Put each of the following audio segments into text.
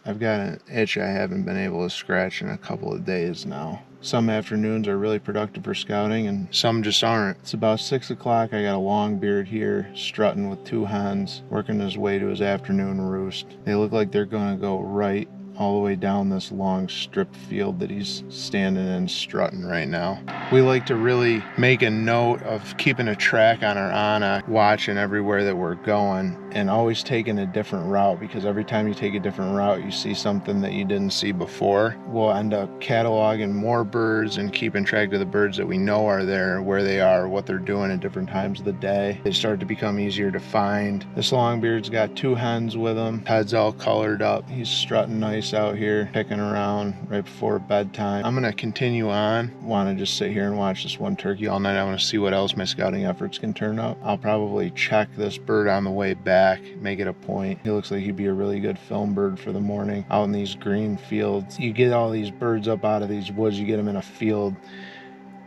I've got an itch I haven't been able to scratch in a couple of days now. Some afternoons are really productive for scouting and some just aren't. It's about 6 o'clock. I got a long beard here strutting with 2 hens, working his way to his afternoon roost. They look like they're gonna go right all the way down this long strip field that he's standing in strutting right now. We like to really make a note of keeping a track on our Anna, watching everywhere that we're going, and always taking a different route, because every time you take a different route, you see something that you didn't see before. We'll end up cataloging more birds and keeping track of the birds that we know are there, where they are, what they're doing at different times of the day. They start to become easier to find. This longbeard's got 2 hens with him. Head's all colored up. He's strutting nice out here, picking around right before bedtime. I'm gonna continue on. Want to just sit here and watch this one turkey all night. I want to see what else my scouting efforts can turn up. I'll probably check this bird on the way back, make it a point. He looks like he'd be a really good film bird for the morning out in these green fields. You get all these birds up out of these woods, you get them in a field,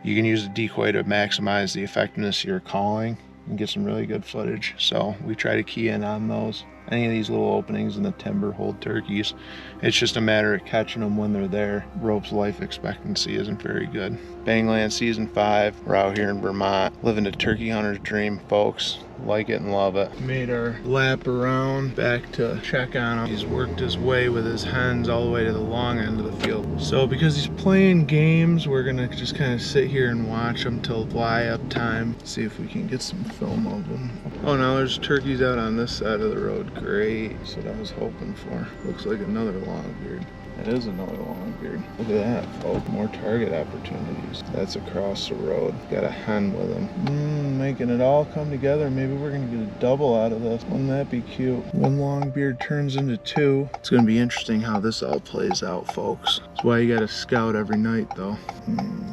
you can use a decoy to maximize the effectiveness of your calling and get some really good footage. So we try to key in on those. Any of these little openings in the timber hold turkeys. It's just a matter of catching them when they're there. Rope's life expectancy isn't very good. Bangland season 5. We're out here in Vermont, living a turkey hunter's dream, folks. Like it and love it. Made our lap around back to check on him. He's worked his way with his hens all the way to the long end of the field. So because he's playing games, we're gonna just kind of sit here and watch him till fly up time. See if we can get some film of him. Oh, now there's turkeys out on this side of the road. Great, that's what I was hoping for. Looks like another longbeard. It is another longbeard. Look at that, folks. More target opportunities. That's across the road. Got a hen with him. Making it all come together. Maybe we're gonna get a double out of this. Wouldn't that be cute? 1 longbeard turns into 2. It's gonna be interesting how this all plays out, folks. That's why you gotta scout every night, though.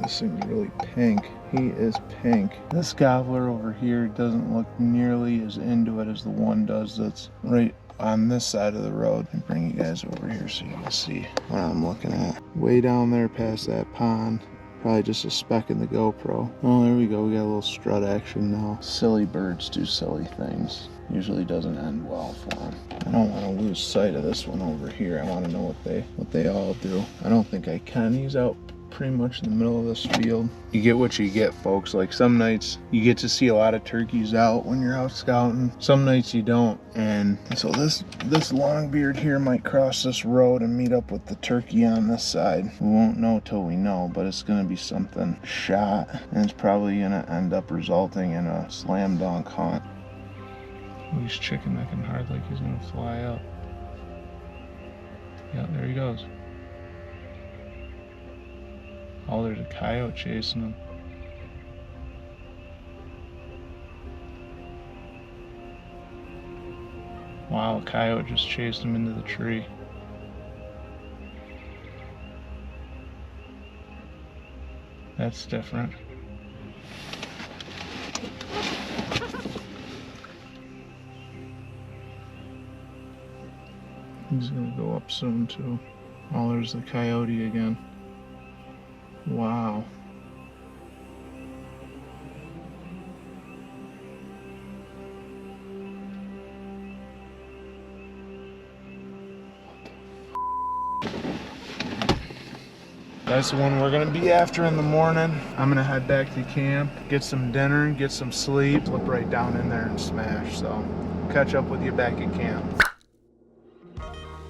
This thing's really pink. He is pink. This gobbler over here doesn't look nearly as into it as the one does that's right on this side of the road. And bring you guys over here so you can see what I'm looking at. Way down there past that pond. Probably just a speck in the GoPro. Oh, there we go. We got a little strut action now. Silly birds do silly things. Usually doesn't end well for them. I don't want to lose sight of this one over here. I want to know what they all do. I don't think I can. He's out pretty much in the middle of this field. You get what you get, folks. Like some nights you get to see a lot of turkeys out when you're out scouting. Some nights you don't. And so this longbeard here might cross this road and meet up with the turkey on this side. We won't know till we know, but it's gonna be something shot, and it's probably gonna end up resulting in a slam dunk hunt. He's chicken necking hard like he's gonna fly up. Yeah, there he goes. Oh, there's a coyote chasing him. Wow, a coyote just chased him into the tree. That's different. He's gonna go up soon too. Oh, there's the coyote again. Wow. That's the one we're gonna be after in the morning. I'm gonna head back to camp, get some dinner, get some sleep, slip right down in there and smash. So, catch up with you back at camp.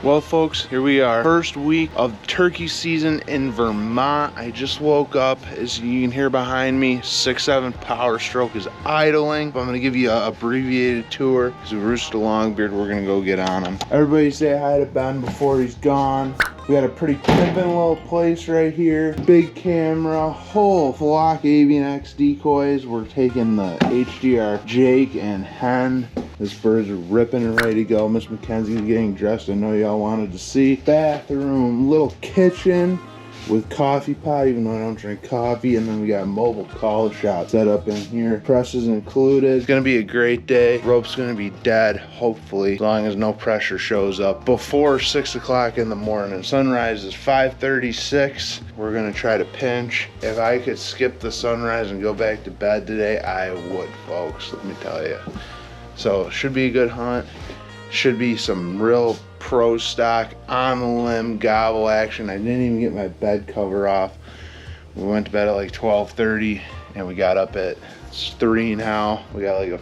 Well, folks, here we are. First week of turkey season in Vermont. I just woke up. As you can hear behind me, 6'7" Power Stroke is idling. But I'm gonna give you an abbreviated tour. Because we roosted a longbeard, we're gonna go get on him. Everybody say hi to Ben before he's gone. We got a pretty pimpin' little place right here. Big camera, whole flock of Avian X decoys. We're taking the HDR Jake and hen. This bird's ripping and ready to go. Miss Mackenzie's getting dressed. I know y'all wanted to see. Bathroom, little kitchen with coffee pot, even though I don't drink coffee. And then we got a mobile call shop set up in here. Presses included. It's gonna be a great day. Rope's gonna be dead, hopefully, as long as no pressure shows up before 6 o'clock in the morning. Sunrise is 5:36. We're gonna try to pinch. If I could skip the sunrise and go back to bed today, I would, folks, let me tell you. So, should be a good hunt. Should be some real pro stock on the limb gobble action. I didn't even get my bed cover off. We went to bed at like 12:30 and we got up at 3 now. We got like a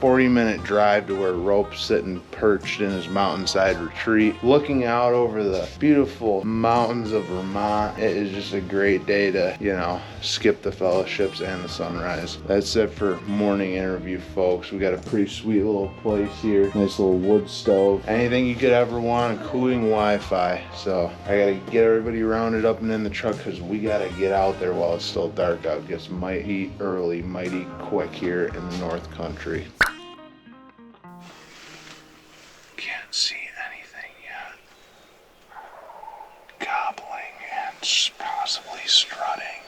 40-minute drive to where Rope's sitting perched in his mountainside retreat, looking out over the beautiful mountains of Vermont. It is just a great day to, you know, skip the fellowships and the sunrise. That's it for morning interview, folks. We got a pretty sweet little place here. Nice little wood stove. Anything you could ever want, including Wi-Fi. So I gotta get everybody rounded up and in the truck because we gotta get out there while it's still dark out. Gets mighty early, mighty quick here in the North Country. Can't see anything yet. Gobbling and possibly strutting.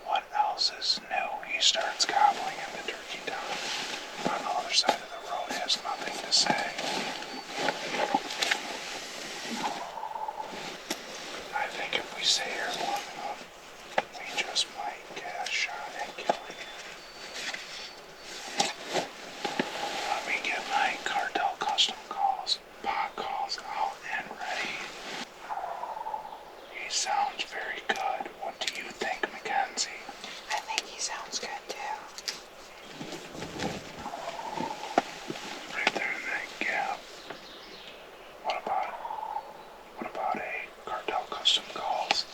What else is new? He starts gobbling in the turkey town. On the other side of the road has nothing to say. I think if we stay here long enough, we just might get a shot at killing him. Let me get my Cartel Custom Calls, pot calls out and ready. He sounds very good. What do you think, Mackenzie? I think he sounds good too. Right there in that gap. What about a Cartel Custom Calls?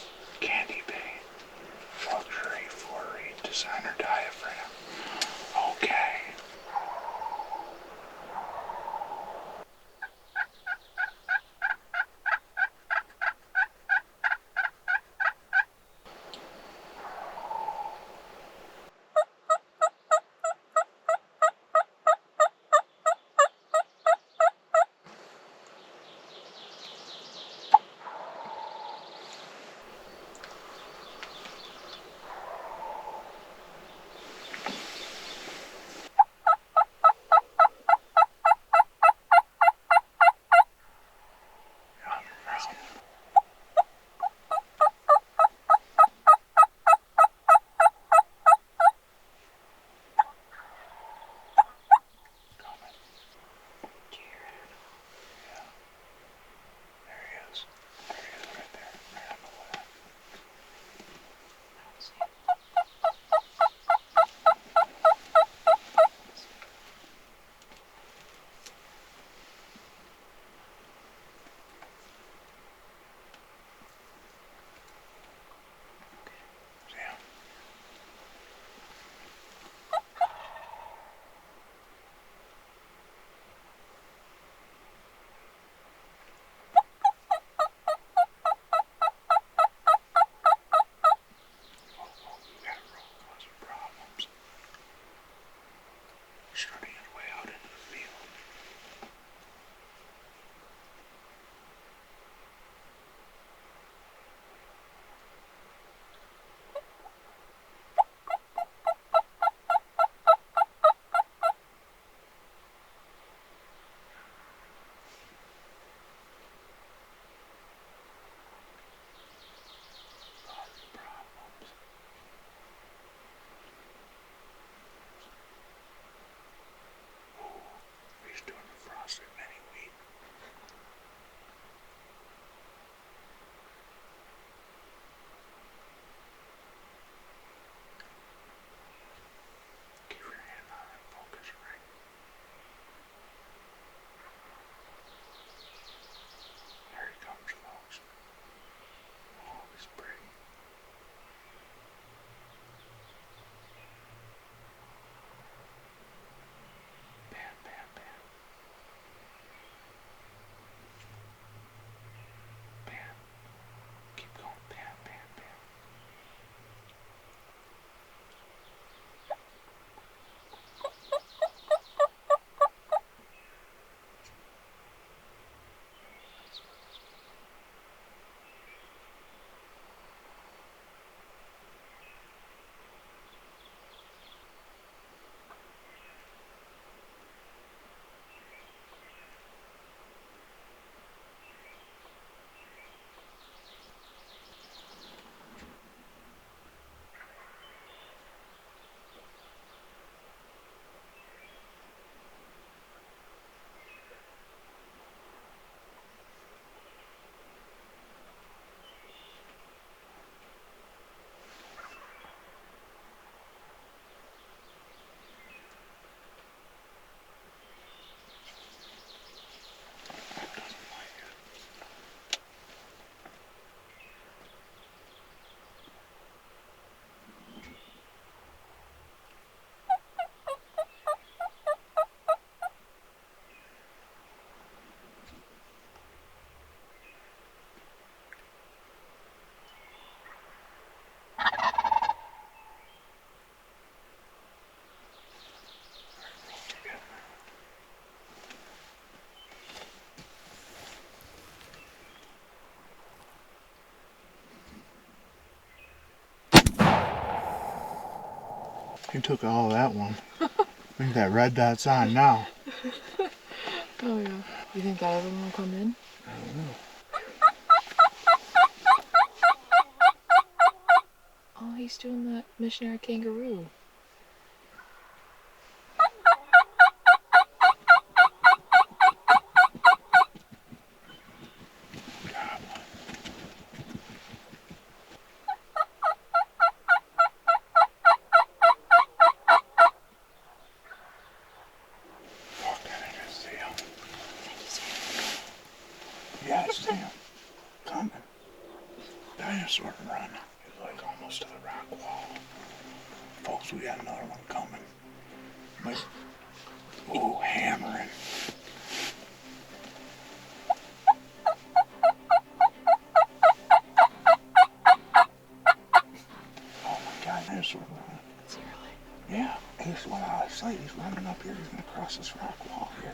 You took all that one. I think that red dot's on now. Oh yeah. You think that other one will come in? I don't know. Oh, he's doing the missionary kangaroo. Yeah, I see him coming. Dinosaur run. He's like almost to the rock wall. Folks, we got another one coming. Like, ooh, hammering. Oh my God, dinosaur run. Is he really? Yeah, he's went out of sight. He's running up here. He's gonna cross this rock wall here.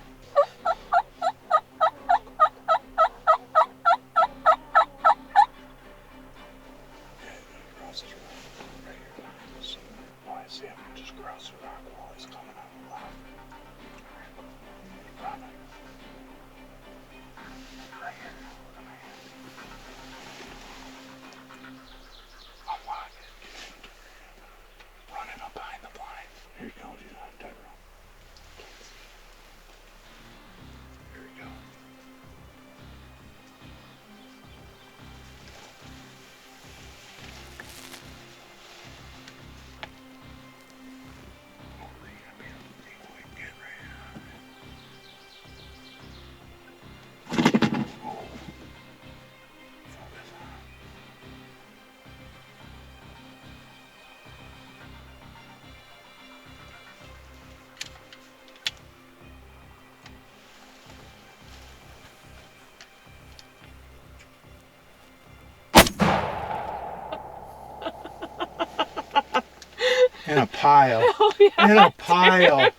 In a pile. Oh, yeah, In a pile.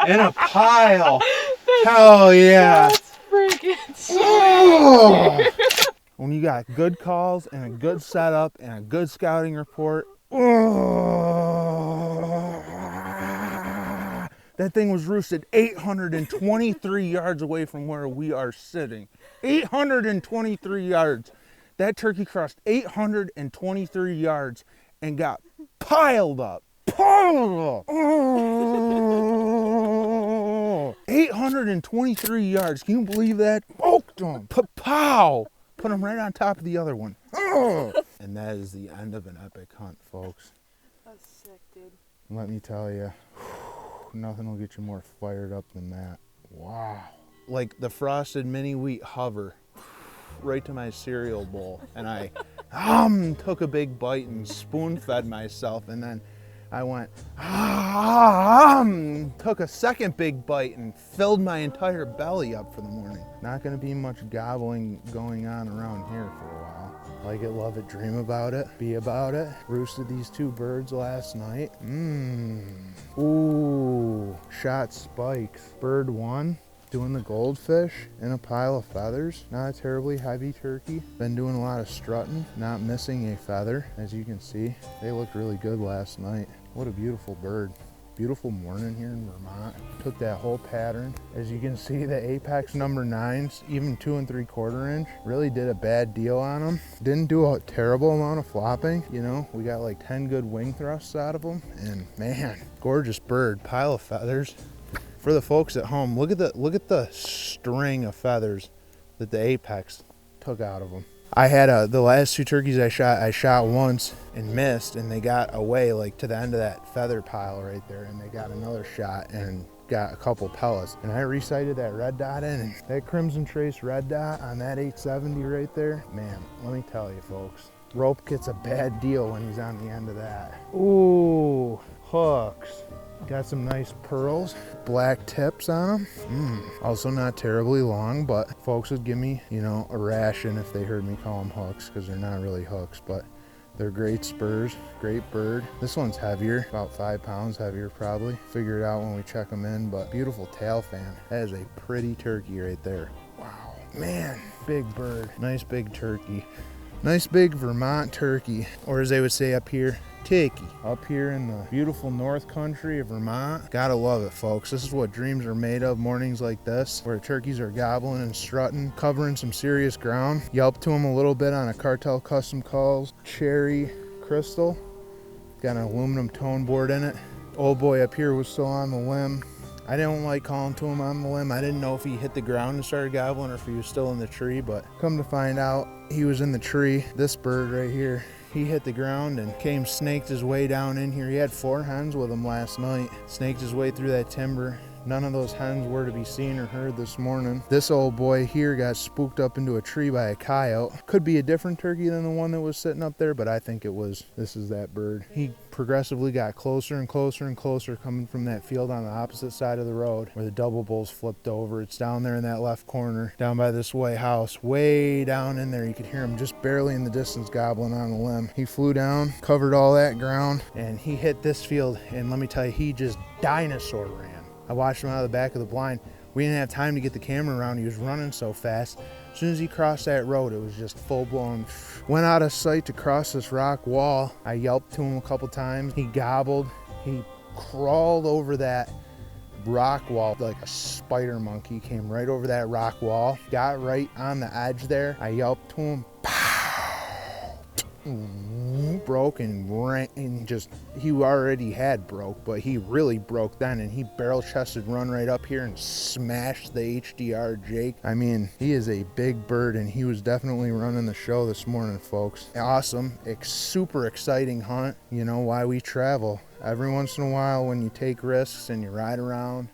In a pile. Hell yeah. That's freaking sweet. Oh. When you got good calls and a good setup and a good scouting report. That thing was roosted 823 yards away from where we are sitting. 823 yards. That turkey crossed 823 yards and got piled up. 823 yards. Can you believe that? Poked him. Pow! Put him right on top of the other one. And that is the end of an epic hunt, folks. That's sick, dude. Let me tell you, nothing will get you more fired up than that. Wow. Like the frosted mini wheat hover right to my cereal bowl. And I took a big bite and spoon fed myself, and then I went, took a second big bite and filled my entire belly up for the morning. Not gonna be much gobbling going on around here for a while. Like it, love it, dream about it, be about it. Roosted these two birds last night. Ooh, shot spikes. Bird one, doing the goldfish in a pile of feathers. Not a terribly heavy turkey. Been doing a lot of strutting, not missing a feather. As you can see, they looked really good last night. What a beautiful bird. Beautiful morning here in Vermont. Took that whole pattern. As you can see, the Apex number 9s, even 2 3/4 inch, really did a bad deal on them. Didn't do a terrible amount of flopping. You know, we got like 10 good wing thrusts out of them. And man, gorgeous bird, pile of feathers. For the folks at home, look at the string of feathers that the Apex took out of them. I had the last 2 turkeys I shot once and missed, and they got away like to the end of that feather pile right there, and they got another shot and got a couple pellets. And I resighted that red dot in, and that crimson trace red dot on that 870 right there, man, let me tell you folks, rope gets a bad deal when he's on the end of that. Ooh, hooks. Got some nice pearls, black tips on them. Also not terribly long, but folks would give me, you know, a ration if they heard me call them hooks, because they're not really hooks, but they're great spurs, great bird. This one's heavier, about 5 pounds heavier probably. Figure it out when we check them in, but beautiful tail fan. That is a pretty turkey right there. Wow, man, big bird, nice big turkey. Nice big Vermont turkey, or as they would say up here, turkey. Up here in the beautiful north country of Vermont. Gotta love it, folks. This is what dreams are made of, mornings like this, where turkeys are gobbling and strutting, covering some serious ground. Yelp to them a little bit on a Cartel Custom Calls cherry crystal. Got an aluminum tone board in it. Old boy up here was still on the limb. I didn't like calling to him on the limb. I didn't know if he hit the ground and started gobbling or if he was still in the tree, but come to find out, he was in the tree. This bird right here, he hit the ground and snaked his way down in here. He had 4 hens with him last night. Snaked his way through that timber. None of those hens were to be seen or heard this morning. This old boy here got spooked up into a tree by a coyote. Could be a different turkey than the one that was sitting up there, but I think this is that bird. He progressively got closer and closer and closer coming from that field on the opposite side of the road where the double bulls flipped over. It's down there in that left corner, down by this white house, way down in there. You could hear him just barely in the distance gobbling on the limb. He flew down, covered all that ground, and he hit this field, and let me tell you, he just dinosaur ran. I watched him out of the back of the blind. We didn't have time to get the camera around. He was running so fast. As soon as he crossed that road, it was just full blown. Went out of sight to cross this rock wall. I yelped to him a couple times. He gobbled. He crawled over that rock wall like a spider monkey. Came right over that rock wall. Got right on the edge there. I yelped to him. Broke and ran, and just, he already had broke, but he really broke then, and he barrel chested run right up here and smashed the HDR Jake. I mean, he is a big bird, and he was definitely running the show this morning, folks. Awesome, super exciting hunt. You know why we travel. Every once in a while, when you take risks and you ride around,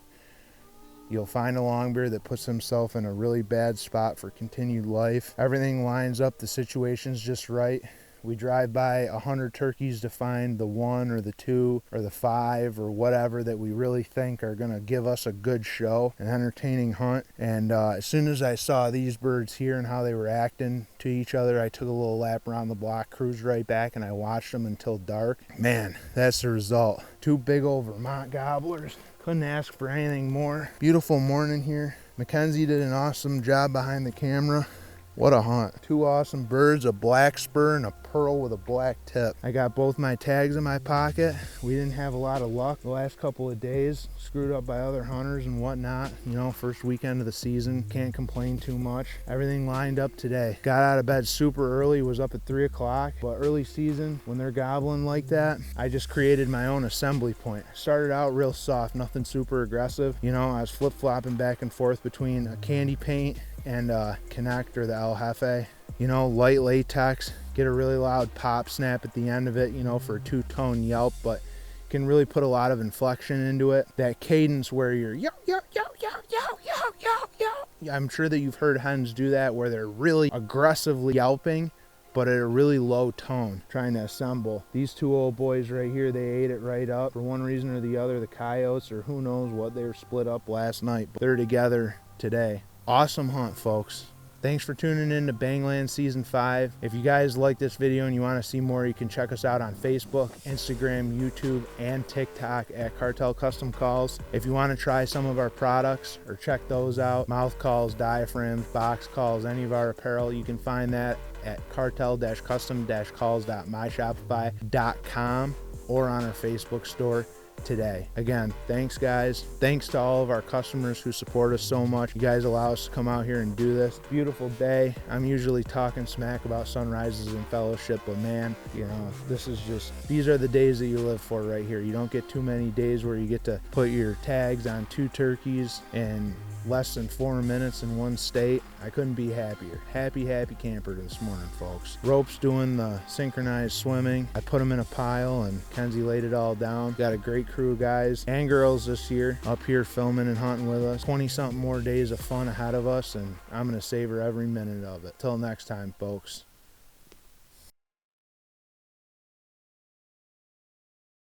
you'll find a longbeard that puts himself in a really bad spot for continued life. Everything lines up, the situation's just right. We drive by 100 turkeys to find the 1 or the 2 or the 5 or whatever that we really think are going to give us a good show, an entertaining hunt. And as soon as I saw these birds here and how they were acting to each other, I took a little lap around the block, cruised right back, and I watched them until dark. Man, that's the result. 2 big old Vermont gobblers. Couldn't ask for anything more. Beautiful morning here. Mackenzie did an awesome job behind the camera. What a hunt. 2 awesome birds, a black spur and a pearl with a black tip. I got both my tags in my pocket. We didn't have a lot of luck the last couple of days. Screwed up by other hunters and whatnot. You know, first weekend of the season. Can't complain too much. Everything lined up today. Got out of bed super early. Was up at 3 o'clock. But early season, when they're gobbling like that, I just created my own assembly point. Started out real soft. Nothing super aggressive. You know, I was flip-flopping back and forth between a candy paint and Connect or the El Jefe. You know, light latex, get a really loud pop snap at the end of it, you know, for a 2-tone yelp, but can really put a lot of inflection into it. That cadence where you're yo, yo, yo, yo, yo, yo, yo, yo. I'm sure that you've heard hens do that where they're really aggressively yelping, but at a really low tone, trying to assemble. These 2 old boys right here, they ate it right up. For one reason or the other, the coyotes or who knows what, they were split up last night, but they're together today. Awesome hunt, folks. Thanks for tuning in to Bangland Season 5. If you guys like this video and you want to see more, you can check us out on Facebook, Instagram, YouTube, and TikTok at Cartel Custom Calls. If you want to try some of our products or check those out, mouth calls, diaphragms, box calls, any of our apparel, you can find that at cartel-custom-calls.myshopify.com or on our Facebook store today. Again, thanks guys. Thanks to all of our customers who support us so much. You guys allow us to come out here and do this. Beautiful day. I'm usually talking smack about sunrises and fellowship, but man, you know, this is just, these are the days that you live for right here. You don't get too many days where you get to put your tags on 2 turkeys in less than 4 minutes in one state. I couldn't be happier. Happy camper this morning, folks. Ropes doing the synchronized swimming. I put them in a pile and Kenzie laid it all down. Got a great crew of guys and girls this year up here filming and hunting with us. 20-something more days of fun ahead of us, and I'm going to savor every minute of it. Till next time, folks.